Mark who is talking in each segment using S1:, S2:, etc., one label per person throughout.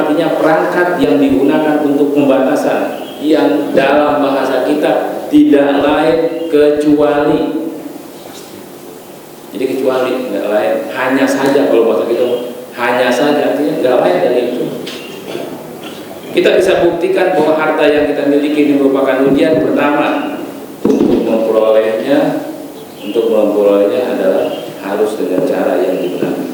S1: artinya perangkat yang digunakan untuk pembatasan, yang dalam bahasa kita tidak lain kecuali. Jadi kecuali, nggak lain, hanya saja. Kalau bahasa kita hanya saja, artinya nggak lain dari itu. Kita bisa buktikan bahwa harta yang kita miliki ini merupakan ujian. Pertama, untuk memperolehnya adalah harus dengan cara yang dibenarkan.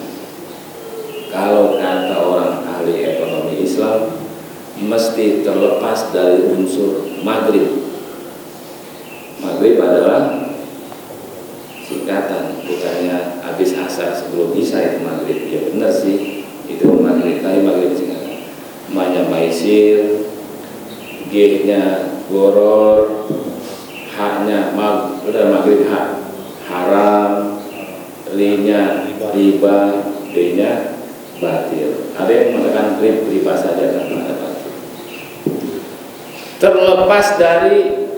S1: Kalau kata orang ahli ekonomi Islam, mesti terlepas dari unsur maghrib. Maghrib adalah singkatan, bukannya habis asar sebelum isya itu maghrib. Ya benar sih, itu maghrib, tapi maghrib singkatan. Ma-nya maisir, G-nya goror, H-nya udah maghrib haram, Li-nya riba, D-nya batil. Ada yang mengatakan riba saja kan ada batil. Terlepas dari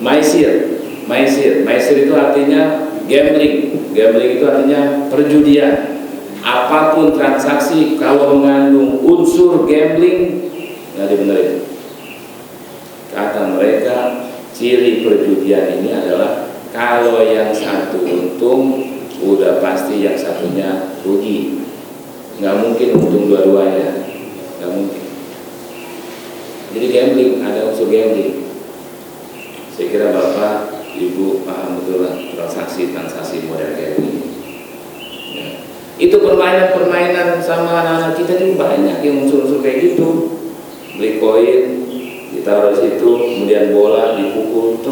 S1: maisir itu artinya gambling itu artinya perjudian. Apapun transaksi kalau mengandung unsur gambling nggak dibenerin. Kata mereka, ciri perjudian ini adalah kalau yang satu untung, udah pasti yang satunya rugi. Nggak mungkin untung dua-duanya, nggak mungkin. Jadi gambling, ada unsur gambling. Saya kira Bapak, Ibu paham betul lah transaksi model kayak gini. Ya. Itu permainan sama anak-anak kita itu banyak yang unsur-unsur kayak gitu. Beli koin, ditaruh di situ, kemudian bola dipukul,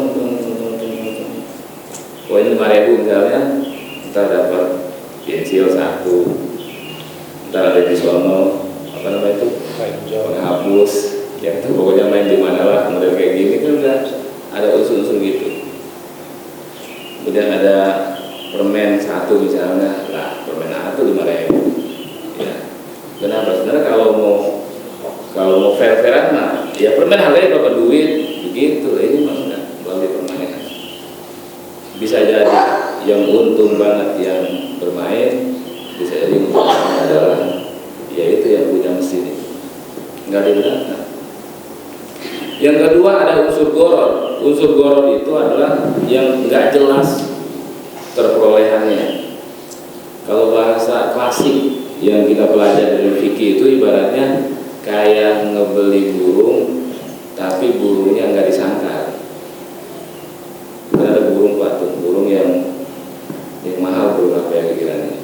S1: koin 5.000 misalnya, ntar dapat pensil 1, ntar ada di sono apa namanya itu penghapus, ya itu pokoknya main di mana lah model kayak gini kan udah ada unsur-unsur gitu. Kemudian ada permen 1 misalnya, lah permen 1 5.000. Ya. Kenapa? Sebenarnya kalau mau fair-fairan mah, ya permen harganya berapa duit, begitu. Ini maksudnya melalui permainan. Bisa jadi yang untung banget yang bermain, bisa jadi untung adalah yaitu yang punya mesin itu. Nggak dibenarkan. Yang kedua ada unsur goror. Unsur goror itu adalah yang nggak jelas terperolehannya. Kalau bahasa klasik yang kita pelajari dari fikih itu ibaratnya kayak ngebeli burung, tapi burungnya nggak disangkar. Ada burung burung yang mahal, burung apa ya kira-kiranya?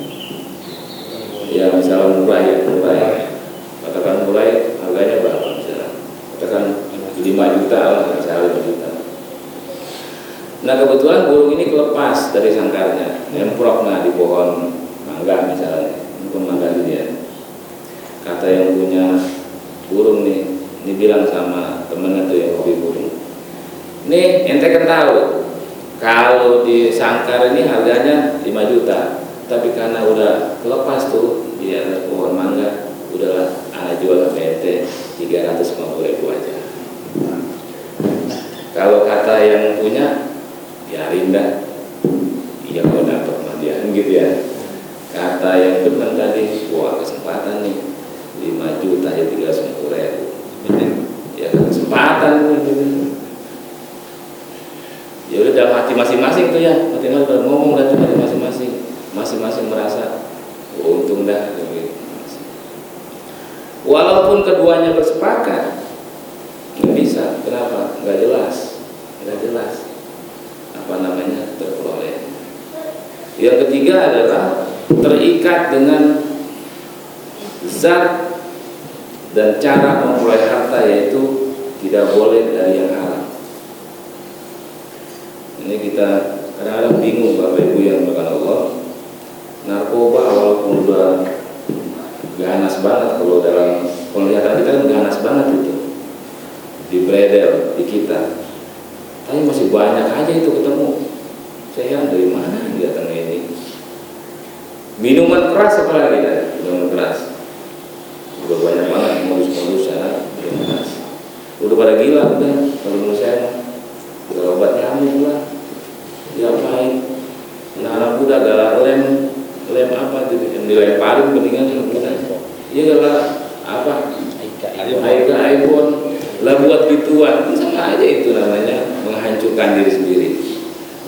S1: Ya misalnya murah ya. Katakan murah, harganya berapa misalnya? Katakan 5 juta lah, misalnya 5 juta. Nah kebetulan burung ini kelepas dari sangkarnya, nemprok di pohon mangga misalnya, pohon mangga ini ya. Kata yang punya burung ini bilang sama temennya tuh yang hobi burung, nih ente kan tahu kalau di sangkar ini harganya 5 juta, tapi karena udah kelepas tuh di atas pohon mangga, udahlah anak jual sama ente 350.000 aja. Kalau kata yang punya, biarin dah, iya kok dapat mandian gitu ya. Kata yang depan tadi, wah kesempatan nih, 5 juta ya 350.000. Ya kesempatan gitu. Ya udah dalam hati masing-masing tuh ya, tinggal udah ngomong dan hati masing-masing merasa untung dah gitu. Walaupun keduanya bersepakat, nggak bisa. Kenapa? Nggak jelas apa namanya terperoleh. Yang ketiga adalah terikat dengan zat dan cara memperoleh harta, yaitu tidak boleh dari yang haram. Ini kita kadang-kadang bingung Bapak Ibu yang berkata Allah, narkoba walaupun udah ganas banget, kalau kelihatan kita kan ganas banget itu di beredel di kita, tapi masih banyak aja itu ketemu. Saya dari mana datangnya ini? Minuman keras apalagi kan? Minuman keras udah banyak banget, modus-modus ya, minuman keras udah pada gila udah. Kalau menurut saya udah obat nyamuk lah, diapain? Nah anak muda galak lem apa itu yang dilemparin mendingan kita. Iya galak apa? iPhone lah buat gituan, sama aja itu namanya menghancurkan diri sendiri.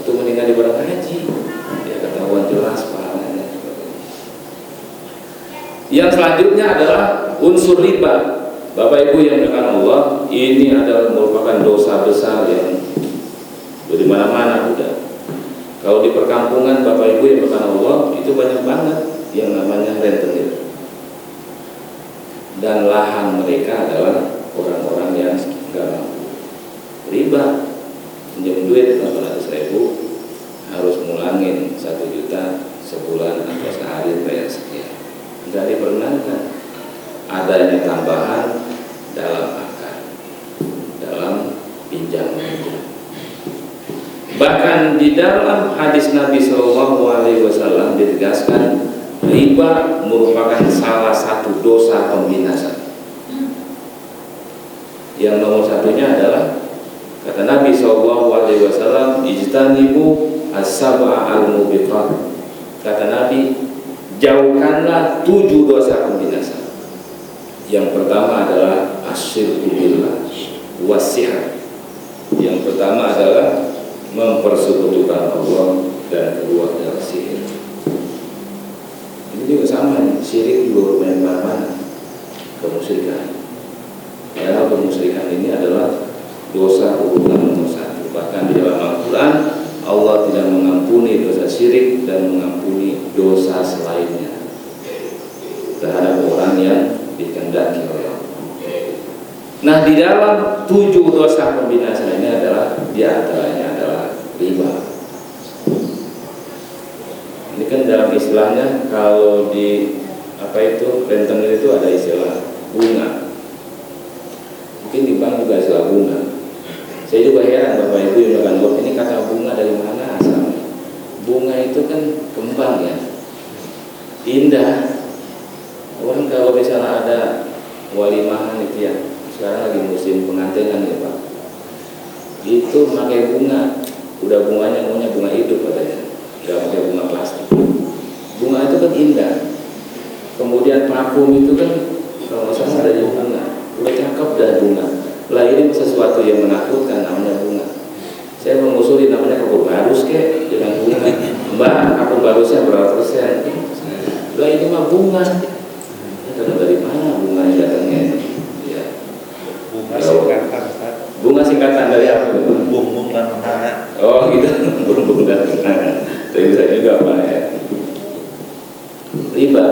S1: Atau mendingan di barang haji, ya ketahuan jelas pahalanya. Yang selanjutnya adalah unsur riba. Bapak Ibu yang dimuliakan Allah, ini adalah merupakan dosa besar yang di mana-mana udah. Kalau di perkampungan Bapak Ibu yang dimuliakan Allah, itu banyak banget yang namanya rentenir. Dan lahan mereka adalah orang-orang yang nggak mampu. Riba, pinjam duit 400.000 harus ngulangin 1 juta sebulan atau sehari bayar sekian. Nggak diperkenankan. Adanya tambahan dalam akad, dalam pinjam-pinjam. Bahkan di dalam hadis Nabi SAW ditegaskan riba merupakan salah satu dosa pembinasa. Yang nomor satunya adalah kata Nabi SAW, ijtanibu as-sab'a al-mubiqat. Kata Nabi, jauhkanlah 7 dosa pembinasa. Yang pertama adalah asyirku billah wasi'ah. Yang pertama adalah mempersekutukan Allah, dan kedua adalah sihir. Ini juga sama nih, syirik juga main mana kemusyrikan. Karena kemusyrikan ini adalah dosa urutan nomor 1. Bahkan di dalam Al-Quran Allah tidak mengampuni dosa syirik dan mengampuni dosa selainnya terhadap orang yang dikehendaki oleh Allah. Nah, di dalam 7 dosa pembinasa ini adalah diantaranya adalah riba. Ini kan dalam istilahnya kalau di rentenir itu ada istilah bunga. Mungkin di bank juga istilah bunga. Saya juga heran Bapak Ibu yang melakukan ini kata bunga dari mana asalnya? Bunga itu kan kembang ya, indah. Orang kalau misalnya ada walimahan itu ya, sekarang lagi musim pengantinan ya Pak, itu pakai bunga, udah bunganya maunya bunga hidup katanya, nggak pakai bunga plastik. Bunga itu kan indah. Kemudian parfum itu kan kalau nggak salah dari bunga, udah cakep dan bunga. Lah ini sesuatu yang menakutkan namanya bunga. Saya mengusuli namanya kapur barus kek dengan bunga. Mbak, kapur barusnya berapa persen? Lah ini mah bunga. Dari mana bunga yang datangnya? Ya. Bunga singkatan dari apa?
S2: Bung dan menara.
S1: Oh gitu, bung dan menara. Saya bisa juga Pak ya. Riba.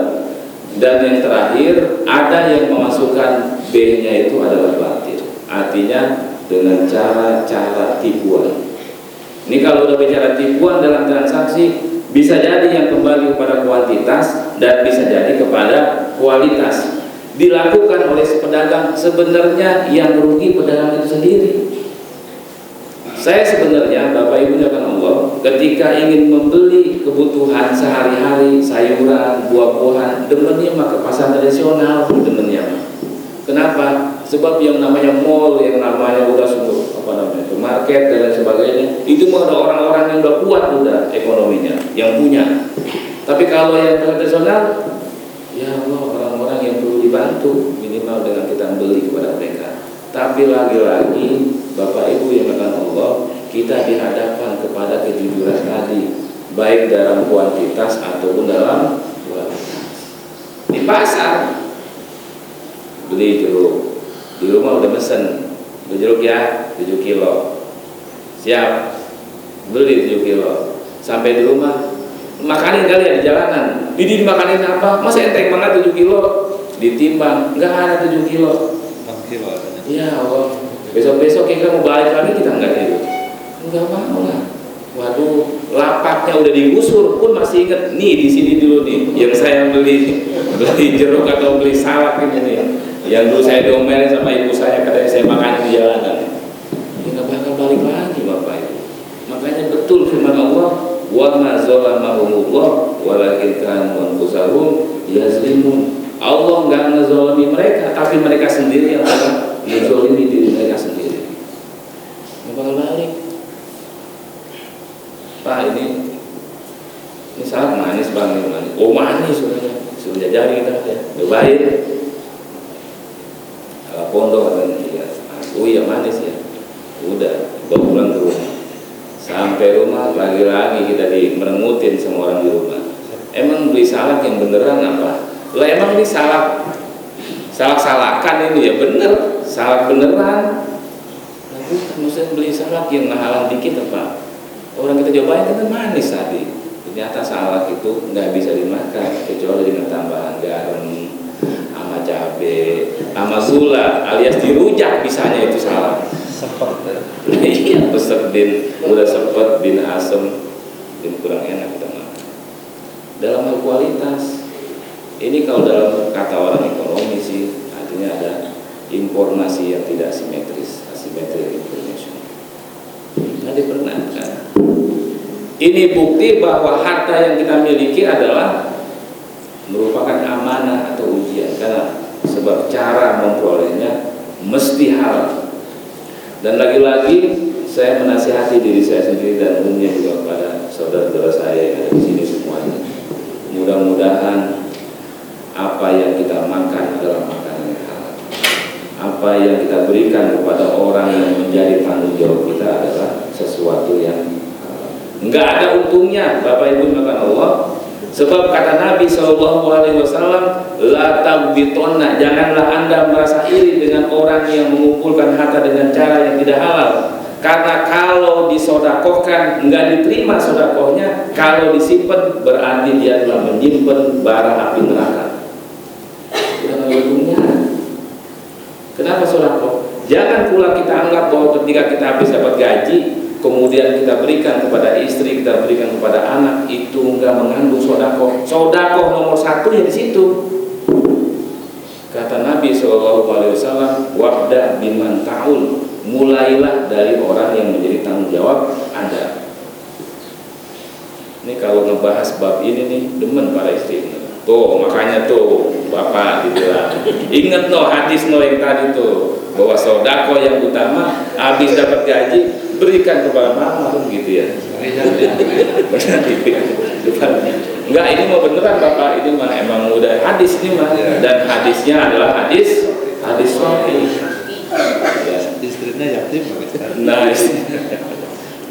S1: Dan yang terakhir ada yang memasukkan B-nya itu adalah batil. Artinya dengan cara-cara tipuan. Ini kalau udah bicara tipuan dalam transaksi, bisa jadi yang kembali kepada kuantitas dan bisa jadi kepada kualitas. Dilakukan oleh si pedagang, sebenarnya yang rugi pedagang itu sendiri. Saya sebenarnya Bapak Ibu kan Allah, ketika ingin membeli kebutuhan sehari-hari, sayuran, buah-buahan, demennya mah ke pasar tradisional, demennya. Kenapa? Sebab yang namanya mall, yang namanya udah sungguh market dan lain sebagainya, itu mah ada orang-orang yang udah kuat udah ekonominya, yang punya. Tapi kalau yang tradisional, ya Allah, orang-orang yang perlu dibantu minimal dengan kita beli kepada mereka. Tapi lagi-lagi Bapak Ibu yang akan Allah, kita dihadapkan kepada kejujuran tadi, baik dalam kuantitas ataupun dalam kualitas. Di pasar beli jeruk, di rumah udah pesen beli jeruk ya 7 kilo, siap beli 7 kilo, sampai di rumah makanin kali ya di jalanan, ini dimakanin apa? Masa enteng banget 7 kilo, ditimbang nggak ada 7 kilo.
S2: 6 kilo adanya.
S1: Ya Allah, besok-besok kita mau balik lagi, kita nggak gitu, nggak mau lah. Waduh, lapaknya udah digusur pun masih inget nih di sini dulu nih yang saya beli jeruk atau beli salak ini nih, yang dulu saya diomelin sama ibu saya katanya saya makan di jalanan. Ya nggak bakal balik lagi Bapak Ibu. Makanya betul firman Allah, wa ma zalamahumullah walakin kanu anfusahum yazlimun. Allah nggak ngezalimi mereka, tapi mereka sendiri yang akan ngezalimi diri mereka sendiri. Nggak bakal balik. Pak, ini salak manis Bang, ini manis. Oh manis sudah jadi kita ya. Udah baik. iya manis ya. Udah, bawa pulang ke rumah. Sampai rumah lagi-lagi kita merengutin sama orang di rumah. Emang beli salak yang beneran apa? Lah emang ini salak-salakan ini ya bener, salak beneran. Nah, bukan maksudnya beli salak yang mahalan dikit apa? Orang kita cobain kan manis tadi. Ternyata salak itu nggak bisa dimakan kecuali dengan tambahan garam, sama cabai, sama gula alias dirujak bisanya itu salak.
S2: Sepet.
S1: Iya, peset bin, udah sepet bin asem, bin kurang enak kita makan. Dalam hal kualitas, ini kalau dalam kata orang ekonomi sih artinya ada informasi yang tidak simetris, asymmetric information. Nanti pernah kan? Ini bukti bahwa harta yang kita miliki adalah merupakan amanah atau ujian, karena sebab cara memperolehnya mesti halal. Dan lagi-lagi saya menasihati diri saya sendiri dan umumnya juga kepada saudara-saudara saya yang ada di sini semuanya. Mudah-mudahan apa yang kita makan adalah makanan yang halal. Apa yang kita berikan kepada orang yang menjadi tanggung jawab kita adalah sesuatu yang halal. Enggak ada untungnya Bapak Ibu makan Allah. Sebab kata Nabi SAW, la tagbitonna, janganlah Anda merasa iri dengan orang yang mengumpulkan harta dengan cara yang tidak halal. Karena kalau disodakohkan enggak diterima sodakohnya, kalau disimpan berarti dia telah menyimpan bara api neraka. Tidak ada untungnya. Kenapa sodakoh? Jangan pula kita anggap bahwa ketika kita habis dapat gaji, kemudian kita berikan kepada istri, kita berikan kepada anak, itu enggak mengandung sodakoh. Sodakoh nomor satu ya di situ. Kata Nabi SAW, wabda biman ta'ul, mulailah dari orang yang menjadi tanggung jawab Anda. Ini kalau ngebahas bab ini nih, demen para istri. Tuh makanya tuh Bapak dibilang, ingat no hadis no yang tadi tuh, bahwa sodakoh yang utama habis dapat gaji berikan kepada mama tuh gitu ya. Enggak, ini mau beneran Bapak, ini mah emang udah hadis ini mah, dan hadisnya adalah hadis sahih. Ya.
S2: Istrinya yatim kan.
S1: Nah,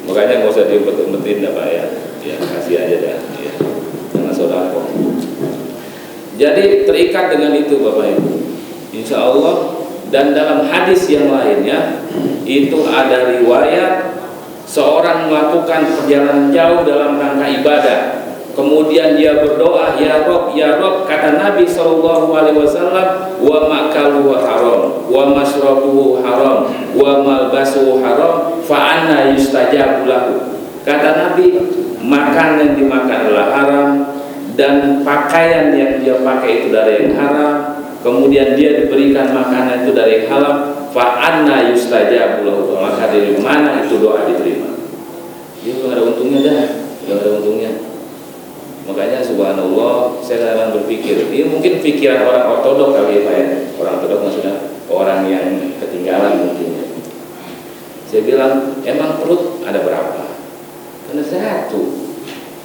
S1: makanya nggak usah diumpet-umpetin ya Pak ya. Ya kasih aja dah. Ya. Jangan sodakoh. Jadi terikat dengan itu Bapak Ibu. Insya Allah. Dan dalam hadis yang lainnya itu ada riwayat seorang melakukan perjalanan jauh dalam rangka ibadah, kemudian dia berdoa, ya Rob, kata Nabi SAW, wa makaluhu haram, wa masrabuhu haram, wa malbasuhu haram, fa anna yustajabu lahu. Kata Nabi, makan yang dimakan adalah haram, dan pakaian yang dia pakai itu dari yang haram, kemudian dia diberikan makanan itu dari yang halal, fa anna yustajabu lahu, maka dari mana itu doa diterima. Dia nggak ada untungnya dah, nggak ada untungnya. Makanya subhanallah, saya kadang berpikir, ini mungkin pikiran orang ortodok kali ya Pak ya. Orang ortodok maksudnya orang yang ketinggalan mungkin. Saya bilang, emang perut ada berapa? Karena satu.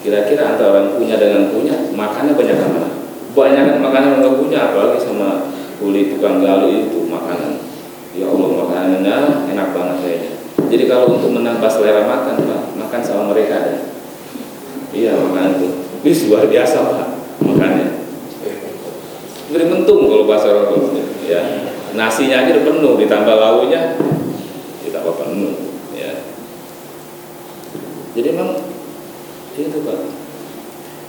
S1: Kira-kira antara orang punya dengan punya, makannya banyak mana? Banyak makanan yang nggak punya, apalagi sama kulit tukang gali itu makanan. Ya Allah, makanannya enak banget kayaknya. Jadi kalau untuk menambah selera makan Pak, makan sama mereka ada. Iya makanan itu. Ini luar biasa Pak makannya. Beri mentung kalau bahasa orang ya. Nasinya aja udah penuh, ditambah lauknya ditambah penuh ya. Jadi memang itu Pak.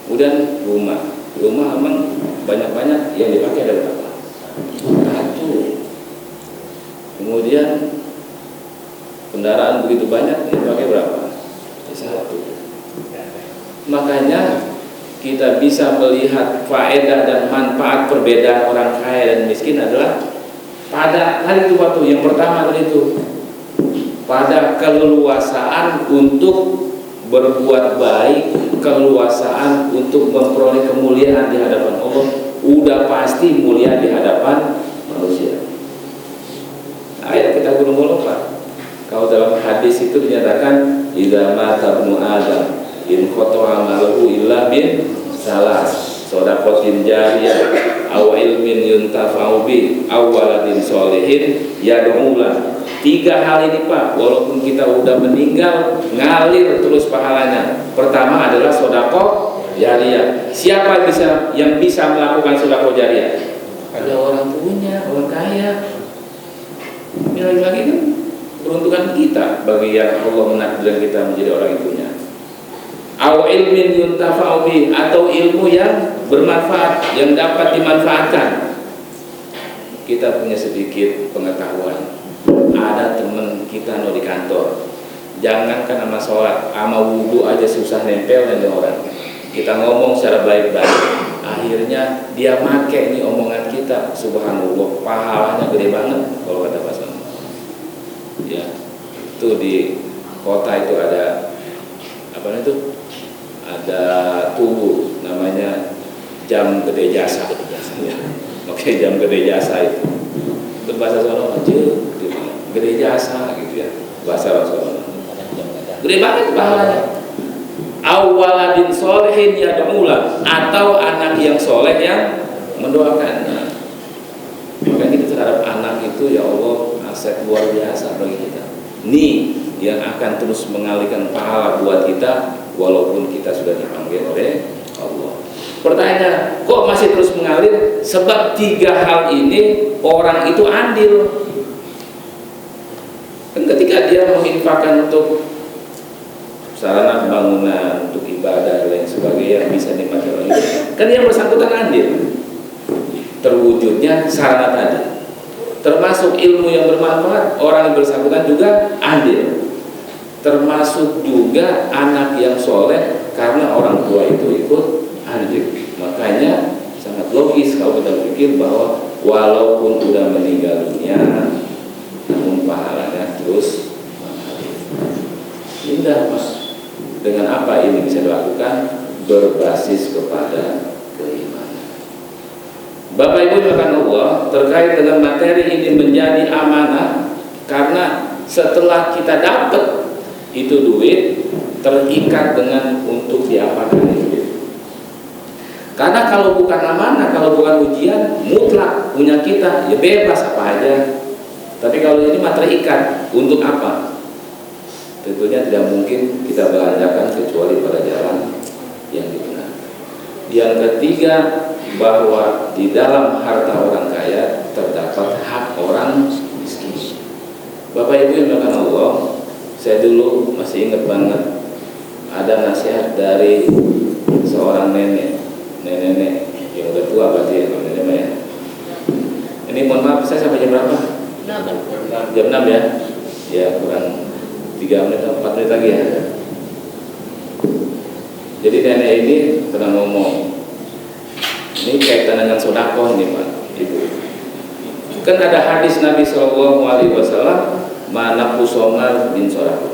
S1: Kemudian rumah memang banyak-banyak yang dipakai ada berapa? Satu. Kemudian kendaraan begitu banyak yang dipakai berapa? Satu. Makanya kita bisa melihat faedah dan manfaat perbedaan orang kaya dan miskin adalah pada hari itu waktu yang pertama tadi itu, pada keleluasaan untuk berbuat baik, keleluasaan untuk memperoleh kemuliaan di hadapan Allah, udah pasti mulia di hadapan manusia. Ayat kita gulung-gulung Pak. Kalau dalam hadis itu dinyatakan, idza mata ibnu Adam in qata'a amaluhu illa bin salas, shadaqatin jariyah aw ilmin yuntafa'u bi aw waladin sholihin yad'u lahu. 3 hal ini Pak, walaupun kita udah meninggal, ngalir terus pahalanya. Pertama adalah sedekah jariah. Siapa yang bisa melakukan sedekah jariah? Ada orang punya, orang kaya. Ini lagi-lagi kan peruntukan kita bagi yang Allah menakdirkan kita menjadi orang yang punya. Au ilmin yuntafa'u bih, atau ilmu yang bermanfaat, yang dapat dimanfaatkan. Kita punya sedikit pengetahuan. Ada teman kita di kantor, jangankan sama sholat, sama wudhu aja susah nempel dengan orang. Kita ngomong secara baik-baik, akhirnya dia make nih omongan kita. Subhanallah, pahalanya gede banget kalau kata Pak Sono. Ya, itu di kota itu ada apa itu? Ada tubuh namanya jam gede jasa. Ya. Oke, jam gede jasa itu bahasa Sono aja gede jasa gitu ya, bahasa Sono gede banget pahalanya. Awaladin solehin yad'ula, atau anak yang soleh yang mendoakannya. Maka kita terhadap anak itu ya Allah aset luar biasa bagi kita. Nih yang akan terus mengalihkan pahala buat kita walaupun kita sudah dipanggil oleh Allah. Pertanyaan, kok masih terus mengalir? Sebab 3 hal ini orang itu andil. Dan ketika dia menginfakkan untuk sarana pembangunan, untuk ibadah dan lain sebagainya yang bisa dinikmati orang itu, kan yang bersangkutan andil. Terwujudnya sarana tadi, termasuk ilmu yang bermanfaat, orang yang bersangkutan juga andil. Termasuk juga anak yang soleh karena orang tua itu ikut andil. Makanya sangat logis kalau kita berpikir bahwa walaupun sudah meninggal dunia, namun pahalanya terus mengalir. Indah Mas. Dengan apa ini bisa dilakukan? Berbasis kepada keimanan. Bapak Ibu dimuliakan Allah, terkait dengan materi ini menjadi amanah, karena setelah kita dapat itu duit, terikat dengan untuk diapakan itu. Karena kalau bukan amanah, kalau bukan ujian, mutlak punya kita, ya bebas apa aja. Tapi kalau ini materi ikat, untuk apa? Tentunya tidak mungkin kita belanjakan kecuali pada jalan yang dibenarkan. Yang ketiga, bahwa di dalam harta orang kaya terdapat hak orang miskin. Bapak Ibu yang dimuliakan Allah, saya dulu masih ingat banget ada nasihat dari seorang nenek yang udah tua berarti ya, nenek ya. Ini mohon maaf, saya sampai jam berapa? Jam 6 ya? Ya kurang 3 menit atau 4 menit lagi ya. Jadi nenek ini pernah ngomong, ini kaitan dengan sedekah ini Pak Ibu. Kan ada hadis Nabi SAW, mana pusongar bin sedekah.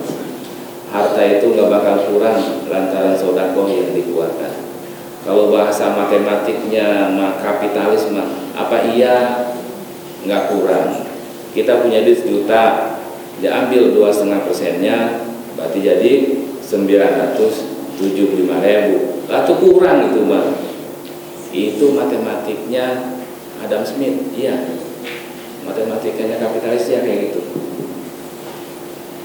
S1: Harta itu nggak bakal kurang lantaran sedekah yang dikeluarkan. Kalau bahasa matematiknya, kapitalisme, apa iya nggak kurang. Kita punya duit 1 juta, diambil 2,5%-nya, berarti jadi 975.000. Atau kurang itu Bang. Itu matematiknya Adam Smith, iya. Matematikanya kapitalis ya kayak gitu.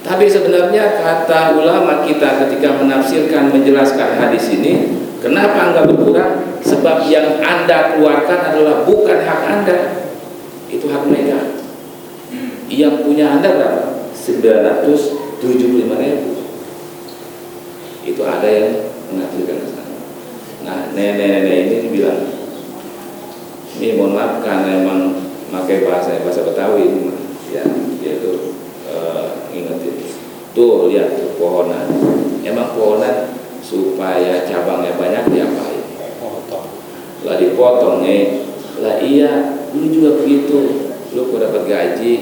S1: Tapi sebenarnya kata ulama kita ketika menafsirkan, menjelaskan hadis ini, kenapa enggak berkurang? Sebab yang Anda keluarkan adalah bukan hak Anda, itu hak mereka. Yang punya Anda berapa? 975.000. Itu ada yang menafsirkan ke sana. Nah, nenek-nenek ini bilang, ini mohon maaf karena emang pakai bahasa Betawi ini, ya, dia tuh ingetin. Tuh lihat tuh pohonan. Emang pohonan supaya cabangnya banyak diapain? Potong. Lah dipotong nih. Lah iya, lu juga begitu. Lu kok dapat gaji,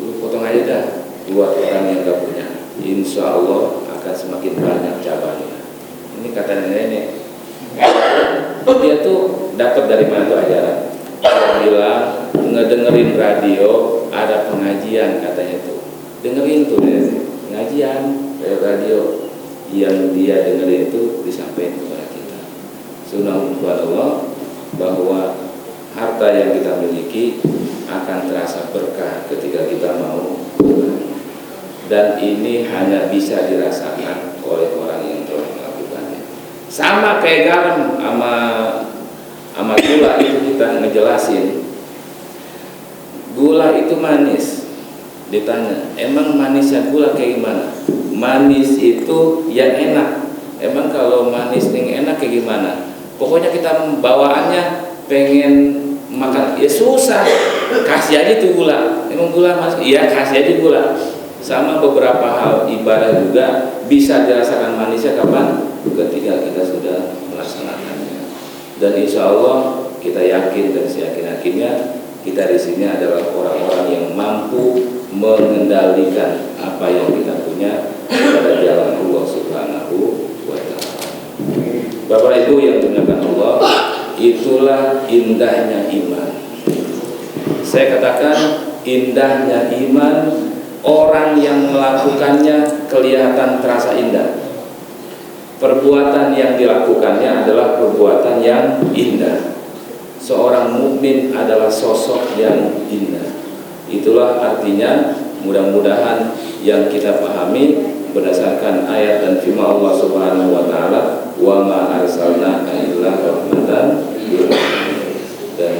S1: lu potong aja dah buat orang yang gak punya. Insya Allah akan semakin banyak cabangnya. Ini kata nenek. Dia tuh dapat dari mana tuh ajaran? Dia bilang ngedengerin radio ada pengajian katanya tuh. Dengerin tuh pengajian dari radio, yang dia dengerin itu disampaikan kepada kita. Subhanallah, bahwa harta yang kita miliki akan terasa berkah ketika kita mau dan ini hanya bisa dirasakan oleh orang yang telah melakukannya. Sama kayak garam sama gula itu kita ngejelasin. Gula itu manis. Ditanya, emang manisnya gula kayak gimana? Manis itu yang enak. Emang kalau manis yang enak kayak gimana? Pokoknya kita bawaannya pengen makan, ya susah. Kasih aja tuh gula. Emang gula mas? Iya kasih aja gula. Sama beberapa hal ibadah juga bisa dirasakan manisnya kapan? Ketika kita sudah melaksanakannya. Dan insya Allah kita yakin dan seyakin-yakinnya kita di sini adalah orang-orang yang mampu mengendalikan apa yang kita punya pada jalan Allah Subhanahu wa Ta'ala. Bapak Ibu yang dimuliakan Allah, itulah indahnya iman. Saya katakan indahnya iman. Orang yang melakukannya kelihatan terasa indah. Perbuatan yang dilakukannya adalah perbuatan yang indah. Seorang mukmin adalah sosok yang indah. Itulah artinya mudah-mudahan yang kita pahami berdasarkan ayat dan firman Allah Subhanahu wa Ta'ala, wa ma arsalnaka illa rahmatan lil alamin. Dan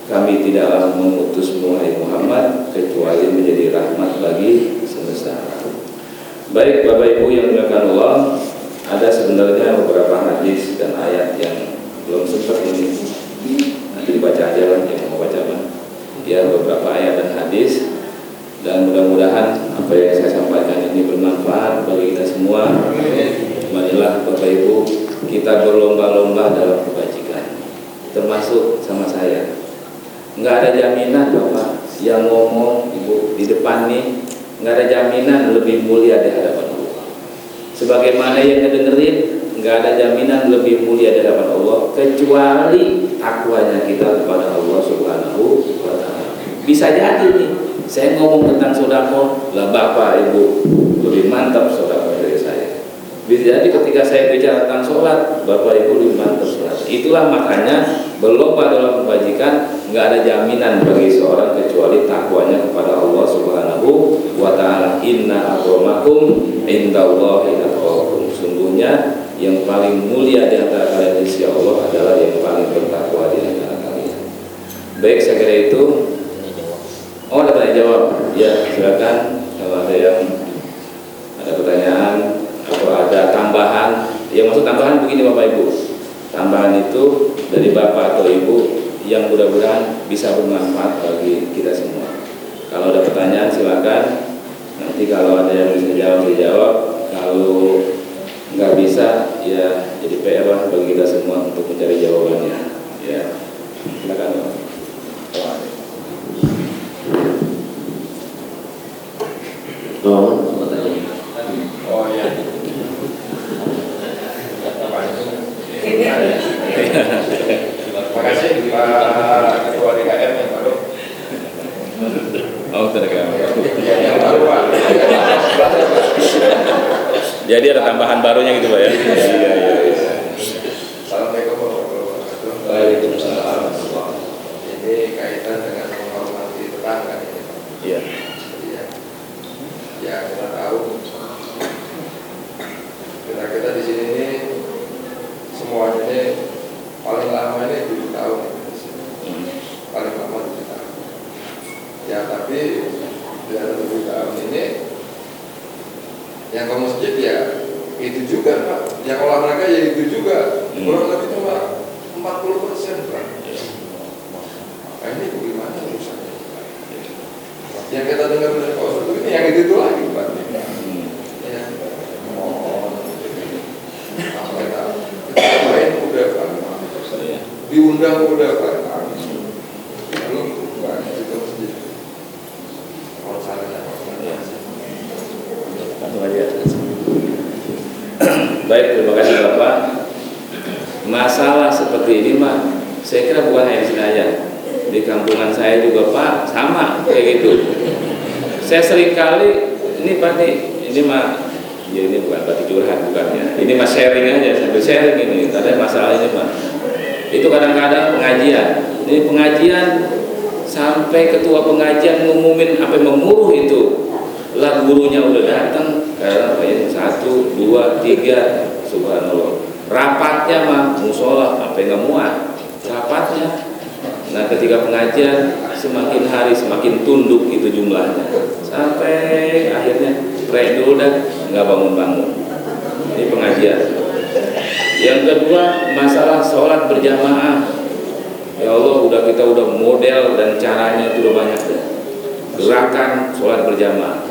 S1: kami tidaklah mengutusmu wahai Muhammad kecuali menjadi rahmat bagi semesta alam. Baik Bapak Ibu yang dimuliakan Allah, ada sebenarnya beberapa hadis dan ayat yang belum sempat ini. Nanti dibaca aja lah yang mau baca Pak. Ya, beberapa ayat dan hadis, dan mudah-mudahan apa yang saya sampaikan ini bermanfaat bagi kita semua. Marilah Bapak Ibu kita berlomba-lomba dalam kebajikan, termasuk sama saya. Nggak ada jaminan Bapak yang ngomong Ibu di depan nih, nggak ada jaminan lebih mulia di hadapan Allah. Sebagaimana yang ngedengerin, nggak ada jaminan lebih mulia di hadapan Allah kecuali takwanya kita kepada Allah Subhanahu wa Ta'ala. Bisa jadi nih, saya ngomong tentang sodako, lah Bapak Ibu lebih mantap sodako dari saya. Bisa jadi ketika saya bicara tentang sholat, Bapak Ibu lebih mantap sholat. Itulah makanya berlomba dalam kebajikan nggak ada jaminan bagi seorang kecuali takwanya kepada Allah Subhanahu wa Ta'ala. Inna akramakum indallahi atqakum. Sungguhnya yang paling mulia di antara kalian di sisi Allah adalah yang paling bertakwa di antara kalian. Baik, saya kira itu. Oh, ada tanya jawab? Ya, silakan. Kalau ada yang ada pertanyaan atau ada tambahan, yang maksud tambahan begini Bapak Ibu. Tambahan itu dari Bapak atau Ibu yang mudah-mudahan bisa bermanfaat bagi kita semua. Kalau ada pertanyaan silakan. Nanti kalau ada yang bisa jawab dijawab. Kalau nggak bisa ya jadi PR lah bagi kita semua untuk mencari jawabannya. Ya, silakan Pak.
S3: Oh ya. Terima kasih Pak Ketua DKM yang baru.
S1: Oh, terima kasih.
S3: Yang baru Pak.
S1: Jadi ada tambahan barunya gitu Pak ya? Iya.
S3: Assalamualaikum warahmatullahi wabarakatuh.
S1: Waalaikumsalam.
S3: Ini kaitan dengan menghormati tetangga ini Pak.
S1: Iya.
S3: Ya kita tahu kita di sini ini semuanya ini paling lama ini 7 tahun paling lama 7 tahun. Ya tapi di dalam 7 tahun ini yang ke masjid ya itu juga Pak, yang olahraga ya itu juga kurang lebih cuma 40% Pak. Nah ini bagaimana urusannya? Yang kita dengar dari Pak Ustadz ini yang itu lagi Pak. Ya, mohon apa kita lain udah Pak, diundang udah Pak. Lalu banyak itu masjid. Kalau salahnya
S1: Baik, terima kasih Bapak. Masalah seperti ini mah saya kira bukan hanya di sini aja. Di kampungan saya juga Pak sama kayak gitu. Saya sering kali ini Pak nih, ini mah ya ini bukan berarti curhat bukannya. Ini mah sharing aja, sambil sharing ini. Ada masalah ini Pak. Itu kadang-kadang pengajian. Ini pengajian sampai ketua pengajian ngumumin apa memuruh itu lah gurunya udah datang, karena ya 1, 2, 3, subhanallah. Rapatnya mah musola apa nggak muat rapatnya. Nah ketika pengajian semakin hari semakin tunduk itu jumlahnya, sampai akhirnya rek dulu dah nggak bangun-bangun. Ini pengajian. Yang kedua masalah sholat berjamaah. Ya Allah, kita udah model dan caranya itu udah banyak deh. Gerakan sholat berjamaah.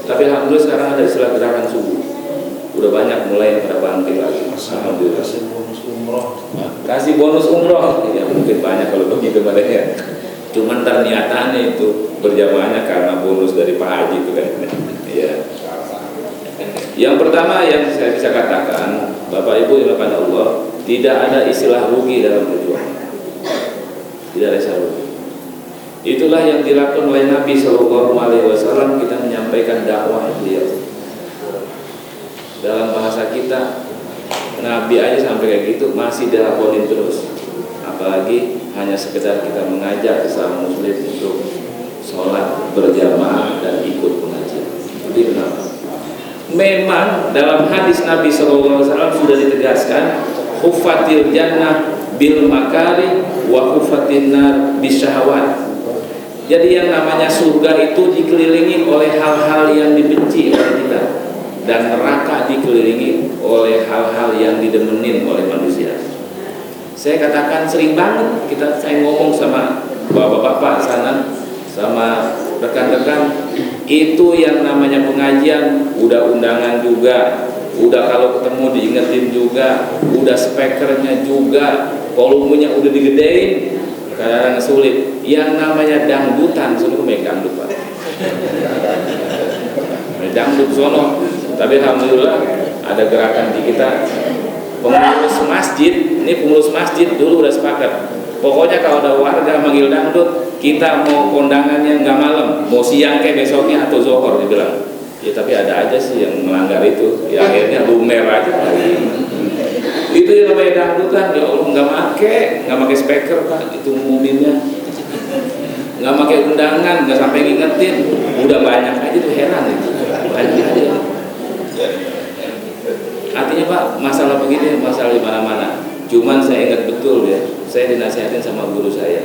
S1: Tapi alhamdulillah sekarang ada istilah gerakan subuh. Udah banyak mulai pada bangkit lagi. Alhamdulillah.
S2: Kasih bonus umroh.
S1: Kasih bonus umroh. Ya mungkin banyak kalau begitu padanya. Cuman terniatannya itu berjamaahnya karena bonus dari Pak Haji itu kan. Iya. Yang pertama yang saya bisa katakan, Bapak Ibu yang dimuliakan Allah, tidak ada istilah rugi dalam perjuangan. Tidak ada istilah rugi. Itulah yang dilakukan oleh Nabi SAW. Kita menyampaikan dakwah beliau. Dalam bahasa kita, Nabi aja sampai kayak gitu masih dilakonin terus. Apalagi hanya sekedar kita mengajak sesama muslim untuk sholat berjamaah dan ikut pengajian. Jadi kenapa? Memang dalam hadis Nabi SAW sudah ditegaskan, huffatil jannah bil makari wa huffatin nar bisyahawat. Jadi yang namanya surga itu dikelilingi oleh hal-hal yang dibenci oleh kita, dan neraka dikelilingi oleh hal-hal yang didemenin oleh manusia. Saya katakan sering banget saya ngomong sama bapak-bapak sana, sama rekan-rekan, itu yang namanya pengajian udah undangan juga, udah kalau ketemu diingetin juga, udah speakernya juga, volumenya udah digedein, kadang sulit. Yang namanya dangdutan, sudah megang dangdut Pak. Dangdut sono. Tapi alhamdulillah ada gerakan di kita. Pengurus masjid, ini pengurus masjid dulu udah sepakat. Pokoknya kalau ada warga manggil dangdut, kita mau kondangannya nggak malam, mau siang kayak besoknya atau zohor, dibilang. Ya tapi ada aja sih yang melanggar itu. Ya akhirnya lumer aja lagi. Itu yang namanya dangdutan. Ya Allah, nggak make speaker Pak, itu ngumuminnya. Nggak pakai undangan, nggak sampai ngingetin, udah banyak aja tuh, heran itu, banyak aja. Artinya Pak, masalah begini masalah di mana-mana. Cuman saya ingat betul ya, saya dinasihatin sama guru saya,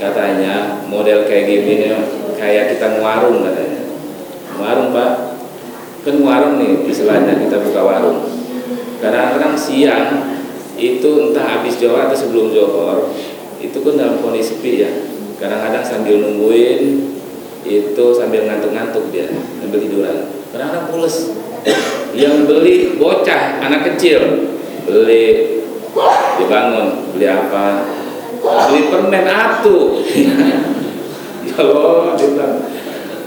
S1: katanya model kayak gini kayak kita ngewarung katanya. Warung Pak, kan warung nih istilahnya, kita buka warung. Kadang-kadang siang itu entah habis johor atau sebelum johor, itu kan dalam kondisi sepi ya. Kadang-kadang sambil nungguin itu sambil ngantuk-ngantuk dia, sambil tiduran. Kadang-kadang pules. Yang beli bocah, anak kecil, beli, dibangun, beli apa? Beli permen atu. Ya Allah, dia bilang,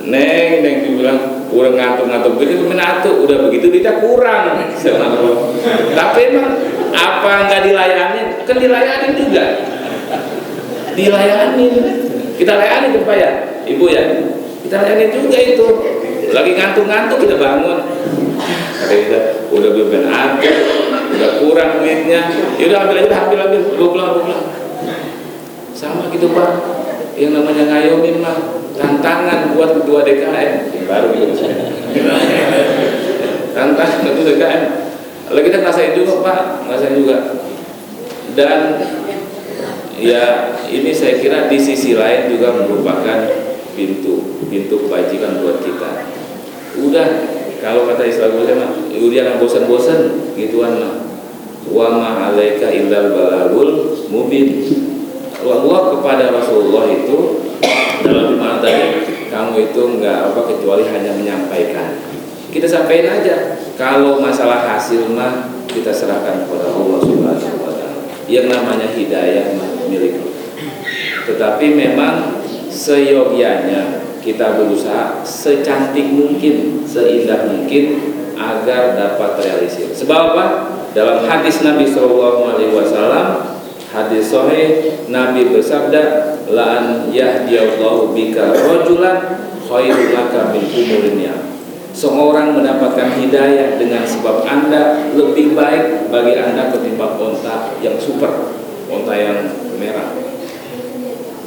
S1: Neng dibilang udah ngantuk-ngantuk beli permen atu, udah begitu dia kurang. Tapi emang apa nggak dilayani? Kan dilayani juga. Dilayanin, kita layani Pak ya, Ibu ya, kita layani juga itu. Lagi ngantuk-ngantuk kita bangun, kata kita udah beban ada, udah kurang duitnya, ya udah ambil pulang. Sama gitu Pak, yang namanya ngayomin mah tantangan buat ketua DKM baru gitu. Tantangan ketua DKM, lagi kita ngerasain juga Pak, ngerasain juga. Dan ya ini saya kira di sisi lain juga merupakan pintu kebajikan buat kita. Udah, kalau kata istilah gue mah, udah jangan bosan-bosan gituan mah. Wa ma 'alaika illal balagul mubin. Allah kepada Rasulullah itu dalam firman tadi, kamu itu enggak apa kecuali hanya menyampaikan. Kita sampaikan aja. Kalau masalah hasil mah kita serahkan kepada Allah Subhanahu wa taala. Yang namanya hidayah milik Allah. Tetapi memang seyogianya kita berusaha secantik mungkin, seindah mungkin agar dapat realisir. Sebab apa? Dalam hadis Nabi SAW, hadis sahih, Nabi bersabda, la an yahdiyallahu bika rajulan khairul laka min umurin. Seorang mendapatkan hidayah dengan sebab Anda lebih baik bagi Anda ketimbang onta yang super, onta yang merah.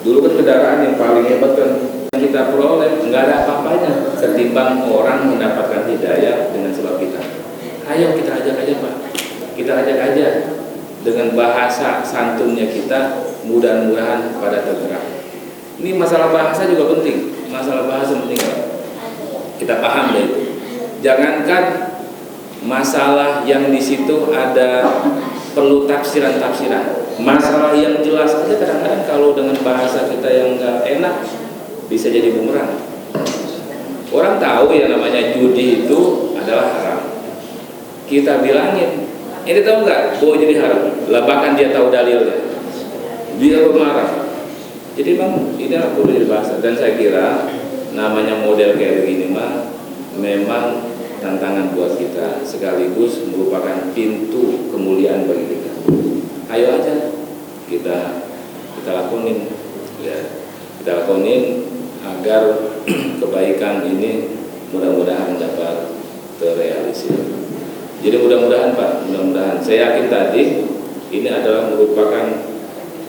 S1: Dulu kan kendaraan yang paling hebat kan kita peroleh nggak ada apa-apanya ketimbang orang mendapatkan hidayah dengan sebab kita. Ayo kita ajak aja Pak, kita ajak aja dengan bahasa santunnya kita, mudah-mudahan pada tergerak. Ini masalah bahasa juga penting, masalah bahasa penting Pak. Kita paham deh itu. Jangankan masalah yang di situ ada perlu tafsiran-tafsiran, masalah yang jelas aja kadang-kadang kalau dengan bahasa kita yang nggak enak bisa jadi bumerang. Orang tahu yang namanya judi itu adalah haram. Kita bilangin, ini tahu nggak, bahwa jadi haram. Lah bahkan dia tahu dalilnya, dia marah. Jadi memang ini perlu jadi bahasa. Dan saya kira namanya model kayak begini mah memang tantangan buat kita, sekaligus merupakan pintu kemuliaan bagi kita. Ayo aja kita lakonin, ya, kita lakonin agar kebaikan ini mudah-mudahan dapat terrealisir. Jadi mudah-mudahan Pak, mudah-mudahan. Saya yakin tadi ini adalah merupakan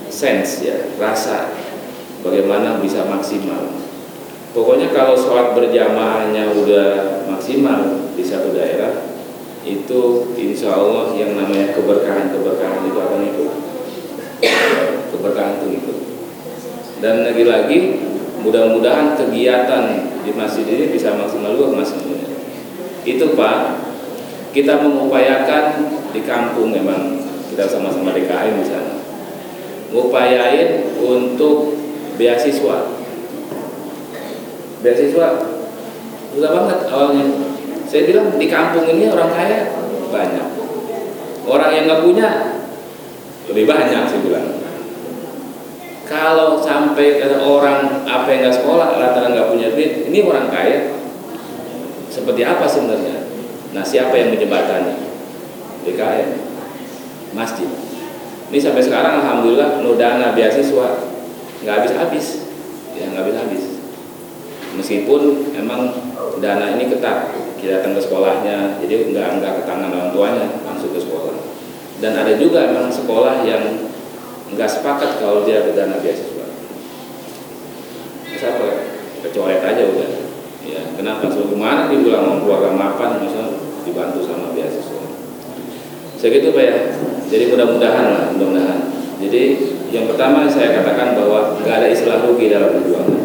S1: sense ya, rasa bagaimana bisa maksimal. Pokoknya kalau sholat berjamaahnya udah maksimal di satu daerah, itu insya Allah yang namanya keberkahan itu akan ikut. Keberkahan itu ikut. Dan lagi-lagi mudah-mudahan kegiatan di masjid ini bisa maksimal juga maksimalnya. Itu Pak, kita mengupayakan di kampung memang kita sama-sama DKM di sana. Ngupayain untuk beasiswa. Beasiswa susah banget awalnya. Saya bilang di kampung ini orang kaya banyak, orang yang nggak punya lebih banyak. Saya bilang kalau sampai ada orang apa yang nggak sekolah rata-rata nggak punya duit, ini orang kaya seperti apa sebenarnya? Nah siapa yang menjembatani? DKM, masjid. Ini sampai sekarang alhamdulillah no dana beasiswa nggak habis-habis, ya nggak habis-habis. Meskipun emang dana ini ketat, kita datang ke sekolahnya, jadi enggak ke tangan orang tuanya, langsung ke sekolah. Dan ada juga emang sekolah yang enggak sepakat kalau dia ada dana beasiswa. Siapa? Kecoret aja udah. Ya, kenapa? So, gimana dibilang keluarga mapan, misalnya dibantu sama beasiswa. Segitu Pak ya. Jadi mudah-mudahan lah, mudah-mudahan. Jadi yang pertama saya katakan bahwa enggak ada istilah rugi dalam perjuangan.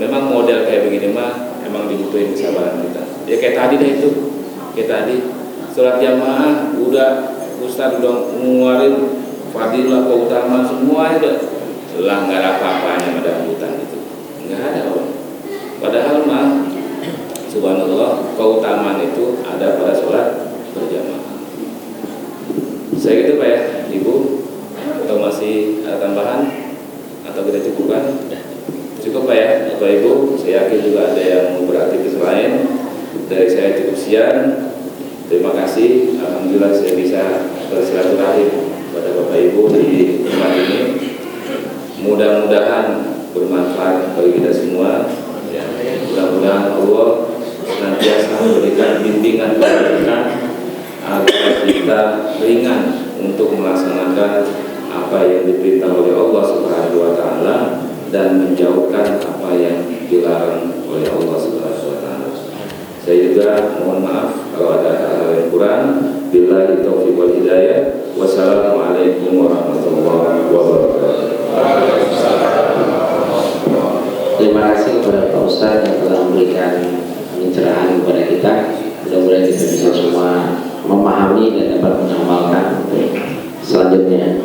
S1: Memang model kayak begini mah emang dibutuhin kesabaran kita. Ya kayak tadi deh itu, kayak tadi sholat jamaah udah Ustaz udah ngeluarin fadilah keutamaan semua itu, lah nggak ada apa-apanya pada hutan itu, nggak ada orang. Padahal mah subhanallah keutamaan itu ada pada sholat berjamaah. Saya gitu Pak ya, Ibu, atau masih ada tambahan atau kita cukupkan? Cukup Pak ya, Bapak Ibu, saya yakin juga ada yang mau beraktivitas lain. Dari saya cukup sekian. Terima kasih, alhamdulillah saya bisa bersilaturahim pada Bapak Ibu di tempat ini. Mudah-mudahan bermanfaat bagi kita semua. Ya, mudah-mudahan Allah senantiasa memberikan bimbingan kepada kita agar kita ringan untuk melaksanakan apa yang diperintah oleh Allah Subhanahu wa Ta'ala dan menjauhkan apa yang dilarang oleh Allah Subhanahu wa Ta'ala. Saya juga mohon maaf kalau ada hal-hal yang kurang. Billahi taufiq wal hidayah. Wassalamualaikum warahmatullahi wabarakatuh.
S4: Terima kasih kepada Pak Ustadz yang telah memberikan pencerahan kepada kita. Mudah-mudahan kita bisa semua memahami dan dapat mengamalkan selanjutnya.